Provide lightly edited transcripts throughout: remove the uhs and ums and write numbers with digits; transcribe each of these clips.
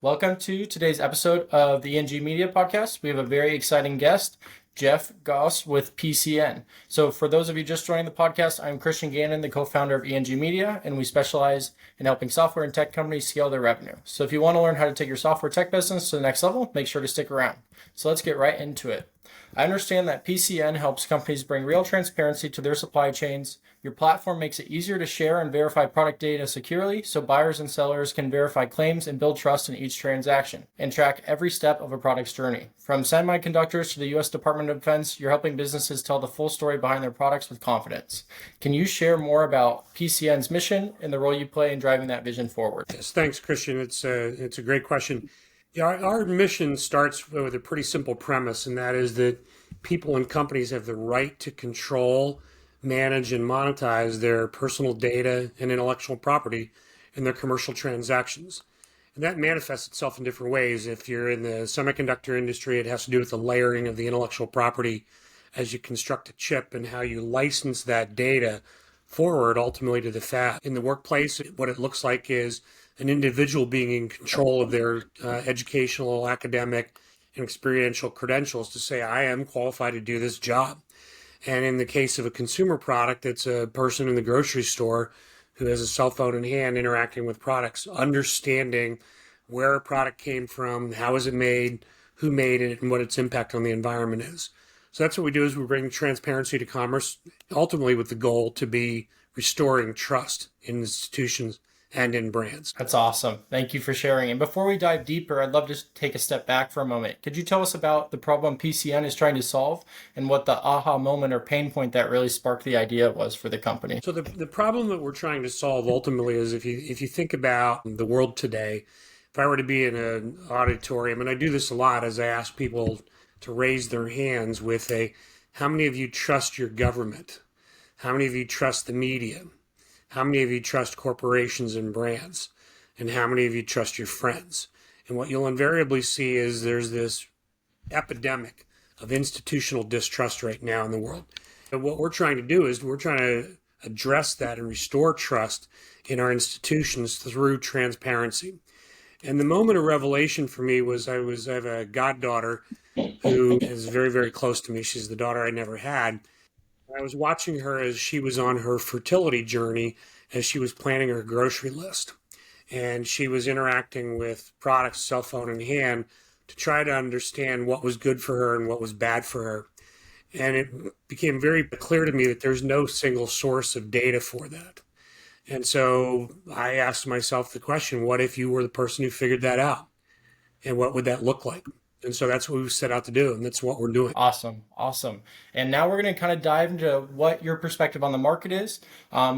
Welcome to today's episode of the E.N.G Media Podcast. We have a very exciting guest, Jeff Gaus with PCN. So, for those of you just joining the podcast, I'm Christian Gannon, the co-founder of E.N.G Media, and we specialize in helping software and tech companies scale their revenue. So, if you want to learn how to take your software tech business to the next level, make sure to stick around. So, let's get right into it. I understand that PCN helps companies bring real transparency to their supply chains. Your platform makes it easier to share and verify product data securely so buyers and sellers can verify claims and build trust in each transaction and track every step of a product's journey. From semiconductors to the U.S. Department of Defense, you're helping businesses tell the full story behind their products with confidence. Can you share more about PCN's mission and the role you play in driving that vision forward? Yes, thanks, Christian. It's a great question. Yeah, our mission starts with a pretty simple premise, and that is that people and companies have the right to control, manage, and monetize their personal data and intellectual property in their commercial transactions. And that manifests itself in different ways. If you're in the semiconductor industry, it has to do with the layering of the intellectual property as you construct a chip and how you license that data forward ultimately to the fab. In the workplace, what it looks like is an individual being in control of their educational, academic, and experiential credentials to say, I am qualified to do this job. And in the case of a consumer product, it's a person in the grocery store who has a cell phone in hand interacting with products, understanding where a product came from, how is it made, who made it, and what its impact on the environment is. So that's what we do is we bring transparency to commerce, ultimately with the goal to be restoring trust in institutions and in brands. That's awesome. Thank you for sharing. And before we dive deeper, I'd love to take a step back for a moment. Could you tell us about the problem PCN is trying to solve and what the aha moment or pain point that really sparked the idea was for the company? So the problem that we're trying to solve ultimately is if you think about the world today, if I were to be in an auditorium, and I do this a lot as I ask people to raise their hands with how many of you trust your government? How many of you trust the media? How many of you trust corporations and brands? And how many of you trust your friends? And what you'll invariably see is there's this epidemic of institutional distrust right now in the world. And what we're trying to do is we're trying to address that and restore trust in our institutions through transparency. And the moment of revelation for me was I have a goddaughter who is very, very close to me. She's the daughter I never had. I was watching her as she was on her fertility journey, as she was planning her grocery list. And she was interacting with products, cell phone in hand, to try to understand what was good for her and what was bad for her. And it became very clear to me that there's no single source of data for that. And so I asked myself the question, what if you were the person who figured that out? And what would that look like? And so that's what we set out to do, and that's what we're doing. Awesome. Awesome. And now we're going to kind of dive into what your perspective on the market is.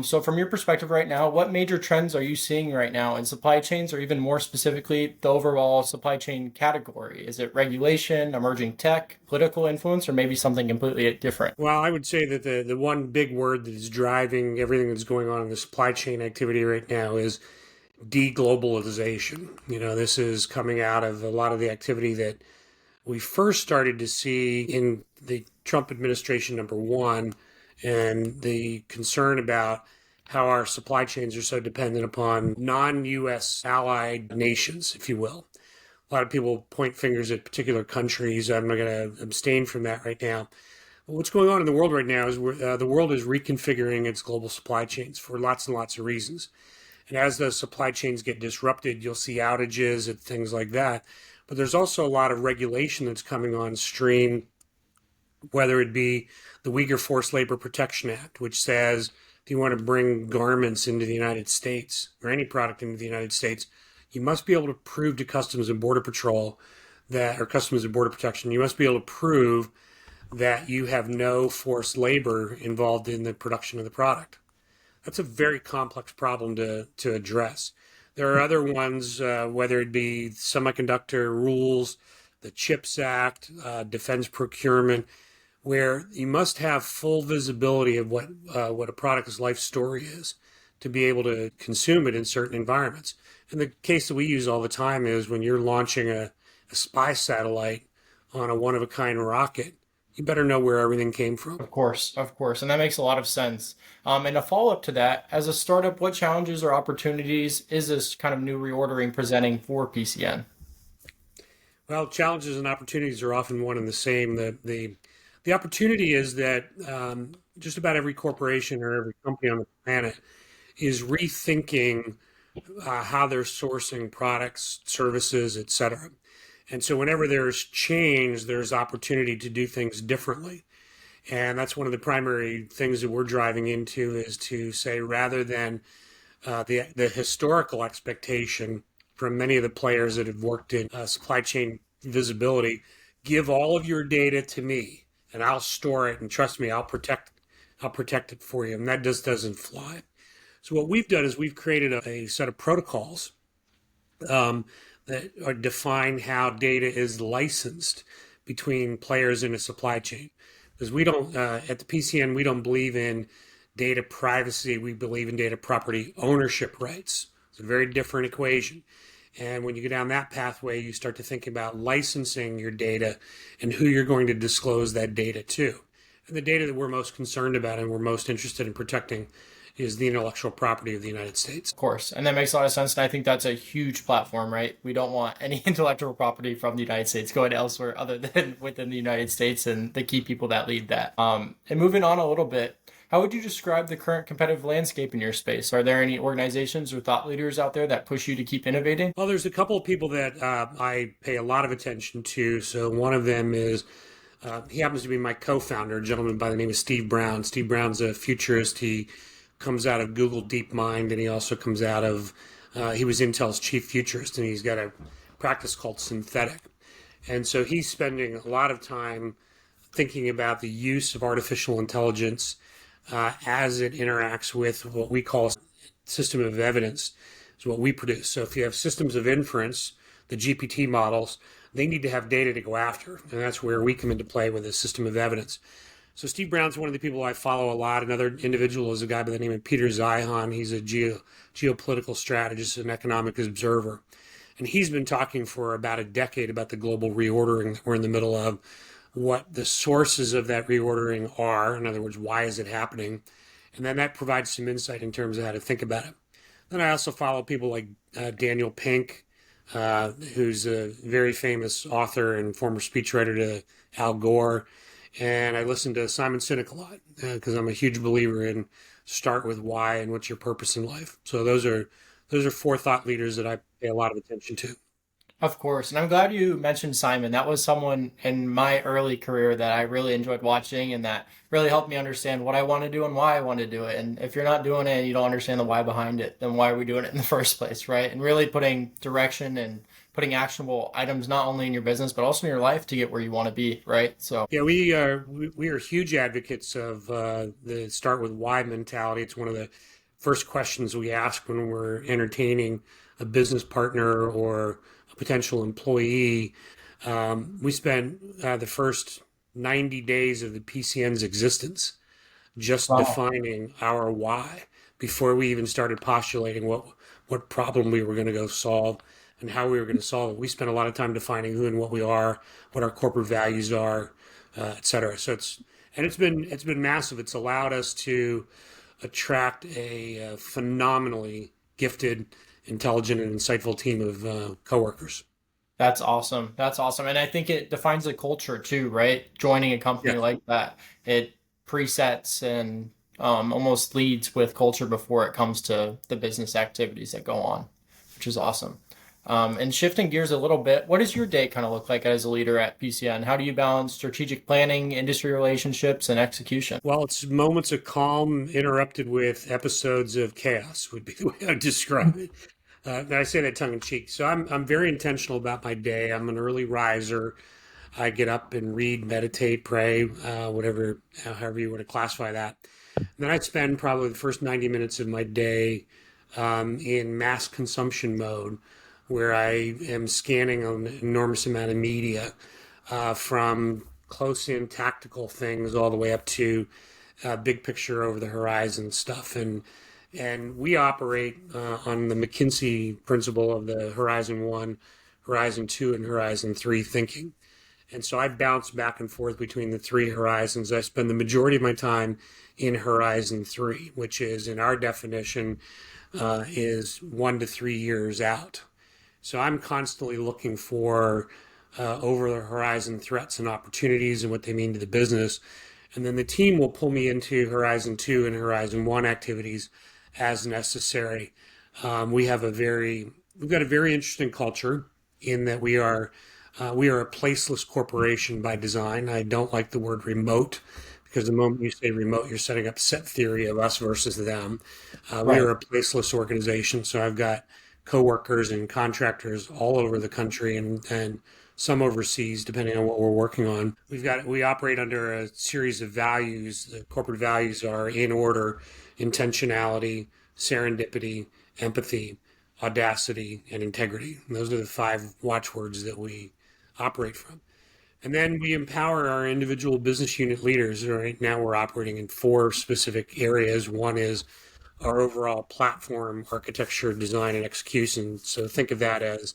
So from your perspective right now, what major trends are you seeing right now in supply chains, or even more specifically, the overall supply chain category? Is it regulation, emerging tech, political influence, or maybe something completely different? Well, I would say that the one big word that is driving everything that's going on in the supply chain activity right now is deglobalization. This is coming out of a lot of the activity that we first started to see in the Trump administration, number one, and the concern about how our supply chains are so dependent upon non-U.S. allied nations, if you will. A lot of people point fingers at particular countries. I'm not going to abstain from that right now. But what's going on in the world right now is the world is reconfiguring its global supply chains for lots and lots of reasons. And as those supply chains get disrupted, you'll see outages and things like that. But there's also a lot of regulation that's coming on stream, whether it be the Uyghur Forced Labor Protection Act, which says if you want to bring garments into the United States or any product into the United States, you must be able to prove to Customs and Border Patrol or Customs and Border Protection, you must be able to prove that you have no forced labor involved in the production of the product. That's a very complex problem to address. There are other ones, whether it be semiconductor rules, the CHIPS Act, defense procurement, where you must have full visibility of what a product's life story is to be able to consume it in certain environments. And the case that we use all the time is when you're launching a spy satellite on a one-of-a-kind rocket, you better know where everything came from. Of course, and that makes a lot of sense. And a follow up to that, as a startup, what challenges or opportunities is this kind of new reordering presenting for PCN? Well, challenges and opportunities are often one and the same. The opportunity is that just about every corporation or every company on the planet is rethinking how they're sourcing products, services, et cetera. And so whenever there's change, there's opportunity to do things differently. And that's one of the primary things that we're driving into is to say rather than the historical expectation from many of the players that have worked in supply chain visibility, give all of your data to me and I'll store it and trust me, I'll protect it for you. And that just doesn't fly. So what we've done is we've created a set of protocols um, that are define how data is licensed between players in a supply chain. Because we don't, at the PCN, we don't believe in data privacy. We believe in data property ownership rights. It's a very different equation. And when you go down that pathway, you start to think about licensing your data and who you're going to disclose that data to. And the data that we're most concerned about and we're most interested in protecting is the intellectual property of the United States. Of course, and that makes a lot of sense. And I think that's a huge platform, right? We don't want any intellectual property from the United States going elsewhere other than within the United States and the key people that lead that. And moving on a little bit, how would you describe the current competitive landscape in your space? Are there any organizations or thought leaders out there that push you to keep innovating? Well, there's a couple of people that I pay a lot of attention to. So one of them is he happens to be my co-founder, a gentleman by the name of Steve Brown. Steve Brown's a futurist. He comes out of Google DeepMind, and he also comes out of he was Intel's chief futurist, and he's got a practice called Synthetic. And so he's spending a lot of time thinking about the use of artificial intelligence as it interacts with what we call a system of evidence, is what we produce. So if you have systems of inference, the GPT models, they need to have data to go after. And that's where we come into play with a system of evidence. So Steve Brown's one of the people I follow a lot. Another individual is a guy by the name of Peter Zeihan. He's a geopolitical strategist and economic observer. And he's been talking for about a decade about the global reordering that we're in the middle of, what the sources of that reordering are. In other words, why is it happening? And then that provides some insight in terms of how to think about it. Then I also follow people like Daniel Pink, who's a very famous author and former speechwriter to Al Gore. And I listen to Simon Sinek a lot because I'm a huge believer in start with why and what's your purpose in life. So those are four thought leaders that I pay a lot of attention to. Of course. And I'm glad you mentioned Simon. That was someone in my early career that I really enjoyed watching and that really helped me understand what I want to do and why I want to do it. And if you're not doing it and you don't understand the why behind it, then why are we doing it in the first place, right? And really putting direction and putting actionable items not only in your business but also in your life to get where you want to be, right? So, Yeah, we are huge advocates of the start with why mentality. It's one of the first questions we ask when we're entertaining a business partner or a potential employee. We spent the first 90 days of the PCN's existence just wow. defining our why before we even started postulating what problem we were going to go solve and how we were going to solve it. We spent a lot of time defining who and what we are, what our corporate values are, et cetera. So it's been massive. It's allowed us to attract a phenomenally gifted, intelligent, and insightful team of coworkers. That's awesome. That's awesome. And I think it defines a culture too, right? Joining a company Yes. like that, it presets and almost leads with culture before it comes to the business activities that go on, which is awesome. And shifting gears a little bit, what does your day kind of look like as a leader at PCN? How do you balance strategic planning, industry relationships, and execution? Well, it's moments of calm interrupted with episodes of chaos would be the way I would describe it. And I say that tongue in cheek. So I'm very intentional about my day. I'm an early riser. I get up and read, meditate, pray, whatever, however you want to classify that. And then I spend probably the first 90 minutes of my day in mass consumption mode, where I am scanning an enormous amount of media from close in tactical things all the way up to big picture over the horizon stuff. And we operate on the McKinsey principle of the Horizon 1, Horizon 2, and Horizon 3 thinking. And so I bounce back and forth between the three horizons. I spend the majority of my time in Horizon 3, which is, in our definition, is 1 to 3 years out. So I'm constantly looking for over the horizon threats and opportunities and what they mean to the business. And then the team will pull me into Horizon 2 and Horizon 1 activities as necessary. We've got a very interesting culture in that we are a placeless corporation by design. I don't like the word remote because the moment you say remote, you're setting up set theory of us versus them. We are Right. a placeless organization, so I've got coworkers and contractors all over the country and some overseas, depending on what we're working on. We operate under a series of values. The corporate values are in order: intentionality, serendipity, empathy, audacity, and integrity. And those are the five watchwords that we operate from. And then we empower our individual business unit leaders. Right now, we're operating in four specific areas. One is our overall platform architecture, design, and execution. So think of that as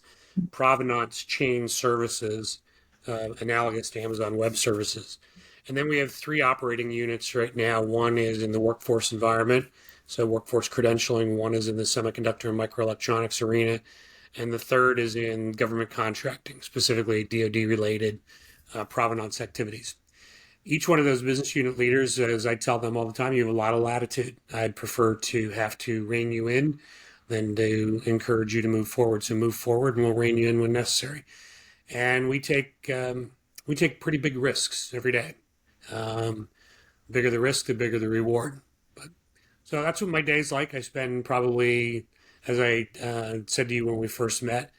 Provenance Chain Services, analogous to Amazon Web Services. And then we have three operating units right now. One is in the workforce environment, so workforce credentialing. One is in the semiconductor and microelectronics arena. And the third is in government contracting, specifically DoD related provenance activities. Each one of those business unit leaders, as I tell them all the time, you have a lot of latitude. I'd prefer to have to rein you in than to encourage you to move forward. So move forward, and we'll rein you in when necessary. And we take pretty big risks every day. The bigger the risk, the bigger the reward. So that's what my day's like. I spend probably, as I said to you when we first met,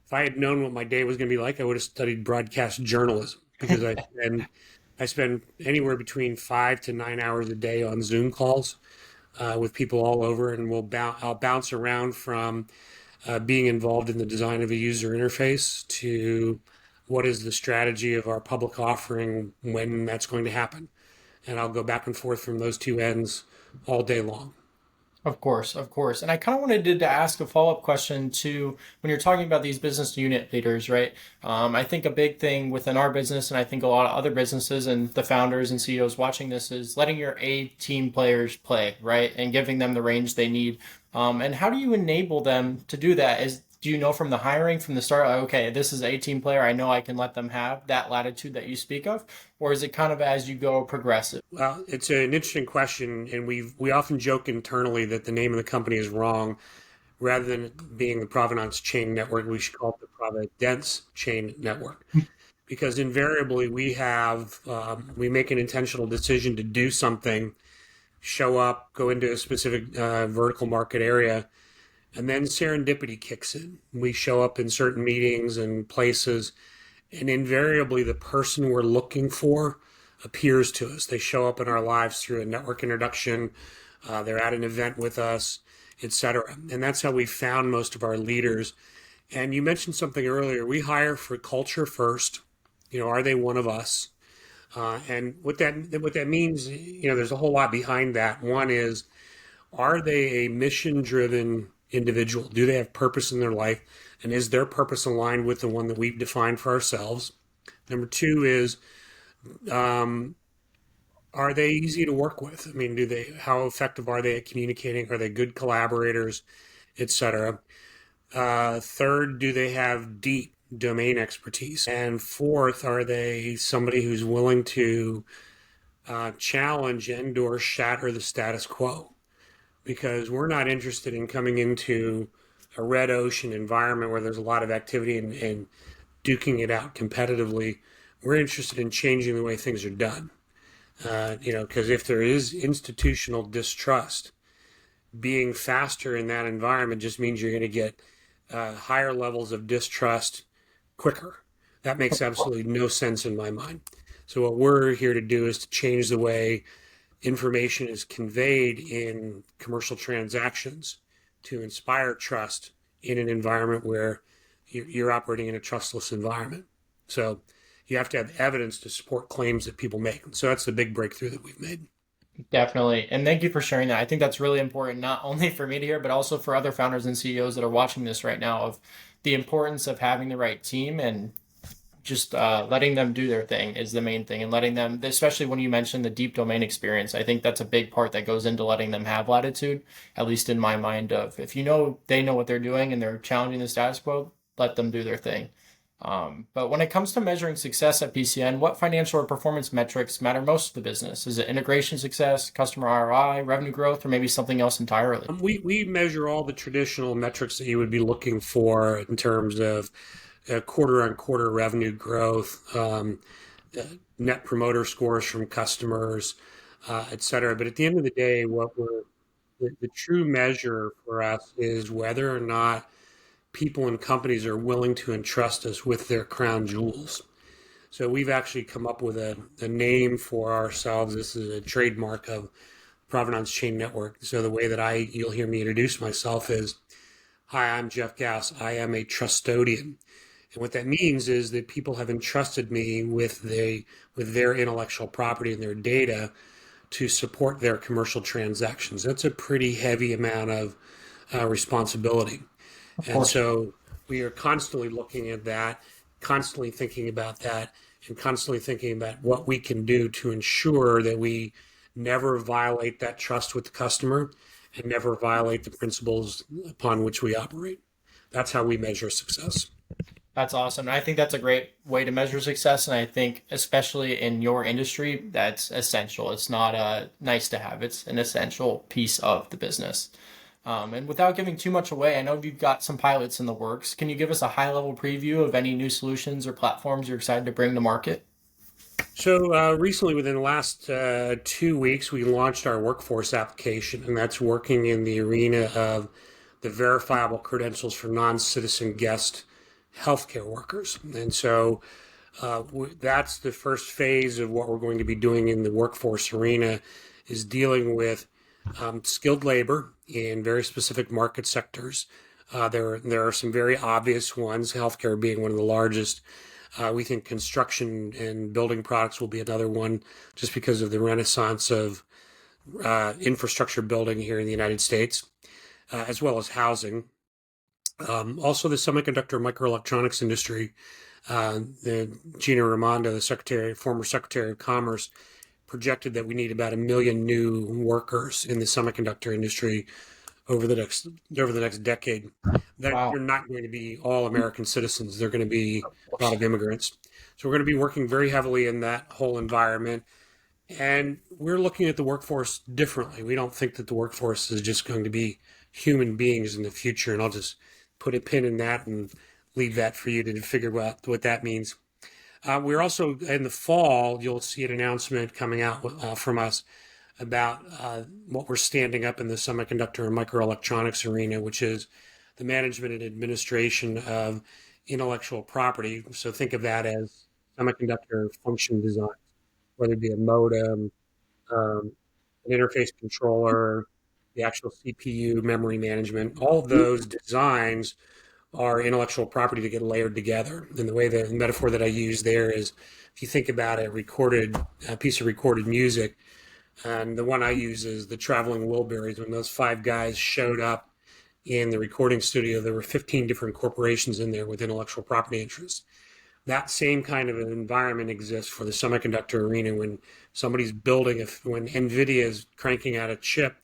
if I had known what my day was going to be like, I would have studied broadcast journalism because I spend anywhere between 5 to 9 hours a day on Zoom calls with people all over, and I'll bounce around from being involved in the design of a user interface to what is the strategy of our public offering when that's going to happen, and I'll go back and forth from those two ends all day long. Of course, of course. And I kind of wanted to ask a follow-up question to when you're talking about these business unit leaders, right? I think a big thing within our business, and I think a lot of other businesses and the founders and CEOs watching this is letting your A team players play, right? And giving them the range they need. And how do you enable them to do that? Do you know from the hiring from the start, like, okay, this is a team player, I know I can let them have that latitude that you speak of? Or is it kind of as you go progressive? Well, it's an interesting question, and we often joke internally that the name of the company is wrong. Rather than being the Provenance Chain Network, we should call it the Providence Chain Network, because invariably we make an intentional decision to do something, show up, go into a specific vertical market area, and then serendipity kicks in. We show up in certain meetings and places, and invariably the person we're looking for appears to us. They show up in our lives through a network introduction, they're at an event with us, etc. And that's how we found most of our leaders. And you mentioned something earlier. We hire for culture first. Are they one of us? And what that means, there's a whole lot behind that. One is, are they a mission-driven individual? Do they have purpose in their life? And is their purpose aligned with the one that we've defined for ourselves? Number two is, are they easy to work with? I mean, how effective are they at communicating? Are they good collaborators, etc.? Third, do they have deep domain expertise? And fourth, are they somebody who's willing to challenge and/or shatter the status quo? Because we're not interested in coming into a red ocean environment where there's a lot of activity and duking it out competitively. We're interested in changing the way things are done. Because if there is institutional distrust, being faster in that environment just means you're going to get higher levels of distrust quicker. That makes absolutely no sense in my mind. So what we're here to do is to change the way information is conveyed in commercial transactions to inspire trust in an environment where you're operating in a trustless environment. So you have to have evidence to support claims that people make. So that's the big breakthrough that we've made. Definitely. And thank you for sharing that. I think that's really important, not only for me to hear, but also for other founders and CEOs that are watching this right now, of the importance of having the right team and just letting them do their thing is the main thing, and letting them, especially when you mentioned the deep domain experience, I think that's a big part that goes into letting them have latitude, at least in my mind, of if you know they know what they're doing and they're challenging the status quo, let them do their thing. But when it comes to measuring success at PCN, what financial or performance metrics matter most to the business? Is it integration success, customer ROI, revenue growth, or maybe something else entirely? We measure all the traditional metrics that you would be looking for in terms of quarter on quarter revenue growth, uh, net promoter scores from customers, et cetera. But at the end of the day, the true measure for us is whether or not people and companies are willing to entrust us with their crown jewels. So we've actually come up with a name for ourselves. This is a trademark of Provenance Chain Network. So the way that you'll hear me introduce myself is, hi, I'm Jeff Gaus. I am a trustodian. And what that means is that people have entrusted me with their intellectual property and their data to support their commercial transactions. That's a pretty heavy amount of responsibility. Of And course. so we are constantly looking at that, constantly thinking about that, and constantly thinking about what we can do to ensure that we never violate that trust with the customer and never violate the principles upon which we operate. That's how we measure success. That's awesome. And I think that's a great way to measure success. And I think, especially in your industry, that's essential. It's not a nice to have, it's an essential piece of the business. And without giving too much away, I know you've got some pilots in the works. Can you give us a high level preview of any new solutions or platforms you're excited to bring to market? So recently, within the last 2 weeks, we launched our workforce application, and that's working in the arena of the verifiable credentials for non-citizen guest healthcare workers. And so that's the first phase of what we're going to be doing in the workforce arena, is dealing with skilled labor in very specific market sectors. There are some very obvious ones, healthcare being one of the largest. We think construction and building products will be another one, just because of the renaissance of infrastructure building here in the United States, as well as housing. Also, the semiconductor microelectronics industry. The Gina Raimondo, the former Secretary of Commerce, projected that we need about 1 million new workers in the semiconductor industry over the next decade. That Wow. they're not going to be all American citizens. They're going to be Of a lot course. of immigrants. So we're going to be working very heavily in that whole environment. And we're looking at the workforce differently. We don't think that the workforce is just going to be human beings in the future. And I'll just put a pin in that and leave that for you to figure out what that means. We're also in the fall, you'll see an announcement coming out from us about what we're standing up in the semiconductor and microelectronics arena, which is the management and administration of intellectual property. So think of that as semiconductor function design, whether it be a modem, um, an interface controller, the actual CPU, memory management. All of those designs are intellectual property to get layered together. And the metaphor that I use there is, if you think about a piece of recorded music, and the one I use is the Traveling Wilburys. When those five guys showed up in the recording studio, there were 15 different corporations in there with intellectual property interests. That same kind of an environment exists for the semiconductor arena. When NVIDIA is cranking out a chip,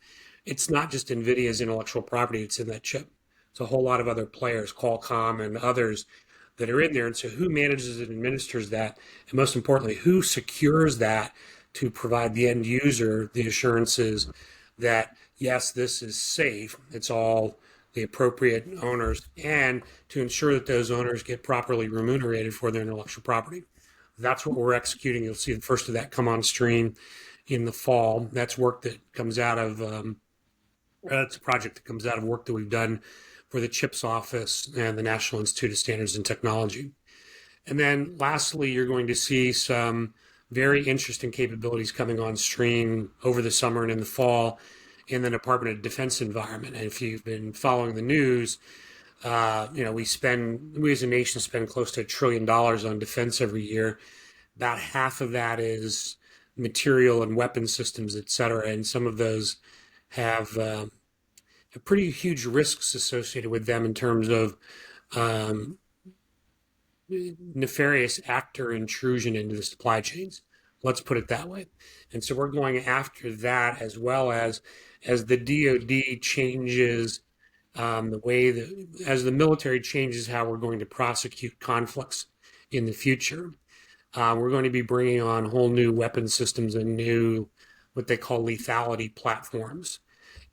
it's not just NVIDIA's intellectual property, it's in that chip. It's a whole lot of other players, Qualcomm and others, that are in there. And so who manages and administers that? And most importantly, who secures that to provide the end user the assurances that, yes, this is safe, it's all the appropriate owners, and to ensure that those owners get properly remunerated for their intellectual property. That's what we're executing. You'll see the first of that come on stream in the fall. That's work that comes out of, that's a project that comes out of work that we've done for the CHIPS office and the National Institute of Standards and Technology. And then lastly, you're going to see some very interesting capabilities coming on stream over the summer and in the fall in the Department of Defense environment. And if you've been following the news, we as a nation spend close to $1 trillion on defense every year. About half of that is material and weapon systems, et cetera. And some of those have pretty huge risks associated with them in terms of um, nefarious actor intrusion into the supply chains. Let's put it that way. And so we're going after that, as the DoD changes the way that, as the military changes how we're going to prosecute conflicts in the future. We're going to be bringing on whole new weapon systems and new, what they call lethality platforms.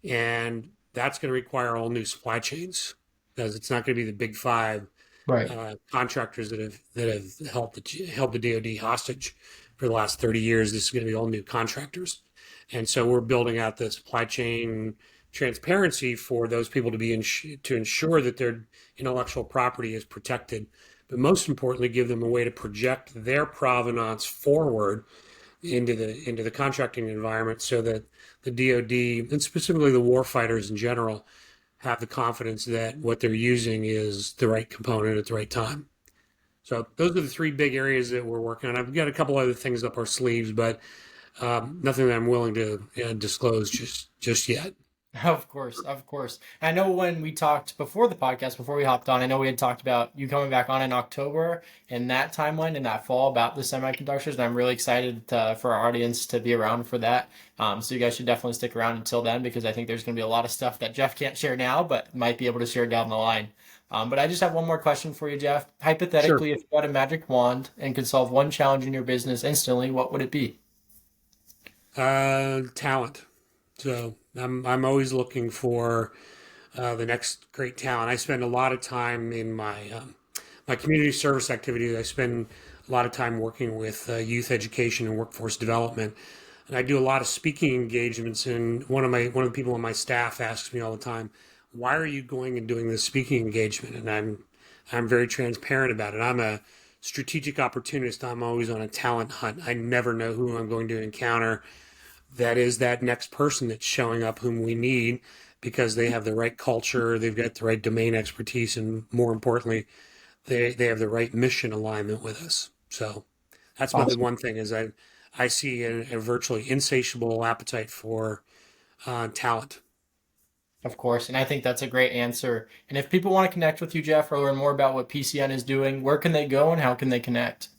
And that's going to require all new supply chains, because it's not going to be the big five Right. contractors that have held the DoD hostage for the last 30 years. This is going to be all new contractors, and so we're building out the supply chain transparency for those people to ensure that their intellectual property is protected, but most importantly, give them a way to project their provenance forward into the contracting environment, so that the DoD and specifically the warfighters in general have the confidence that what they're using is the right component at the right time. So those are the three big areas that we're working on. I've got a couple other things up our sleeves, but nothing that I'm willing to disclose just yet. Of course, of course. I know when we talked before the podcast, before we hopped on, I know we had talked about you coming back on in October and that timeline in that fall about the semiconductors. And I'm really excited for our audience to be around for that. So you guys should definitely stick around until then because I think there's going to be a lot of stuff that Jeff can't share now, but might be able to share down the line. But I just have one more question for you, Jeff. Sure. Hypothetically, if you had a magic wand and could solve one challenge in your business instantly, what would it be? Talent. So I'm always looking for the next great talent. I spend a lot of time in my community service activities. I spend a lot of time working with youth education and workforce development, and I do a lot of speaking engagements. And one of the people on my staff asks me all the time, "Why are you going and doing this speaking engagement?" And I'm very transparent about it. I'm a strategic opportunist. I'm always on a talent hunt. I never know who I'm going to encounter that is that next person that's showing up whom we need, because they have the right culture, they've got the right domain expertise, and more importantly, they have the right mission alignment with us. So that's the Awesome. one thing is I see a virtually insatiable appetite for talent. Of course, and I think that's a great answer. And if people want to connect with you, Jeff, or learn more about what PCN is doing, where can they go and how can they connect?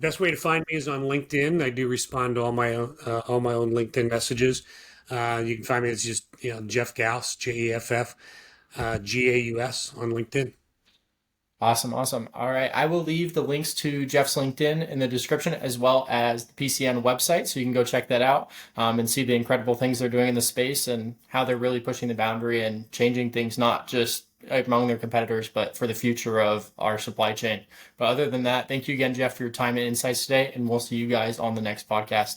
Best way to find me is on LinkedIn. I do respond to all my own LinkedIn messages. You can find me as just Jeff Gaus, Jeff Gaus on LinkedIn. Awesome, awesome. All right, I will leave the links to Jeff's LinkedIn in the description as well as the PCN website, so you can go check that out and see the incredible things they're doing in the space and how they're really pushing the boundary and changing things, not just among their competitors, but for the future of our supply chain. But other than that, thank you again, Jeff, for your time and insights today, and we'll see you guys on the next podcast.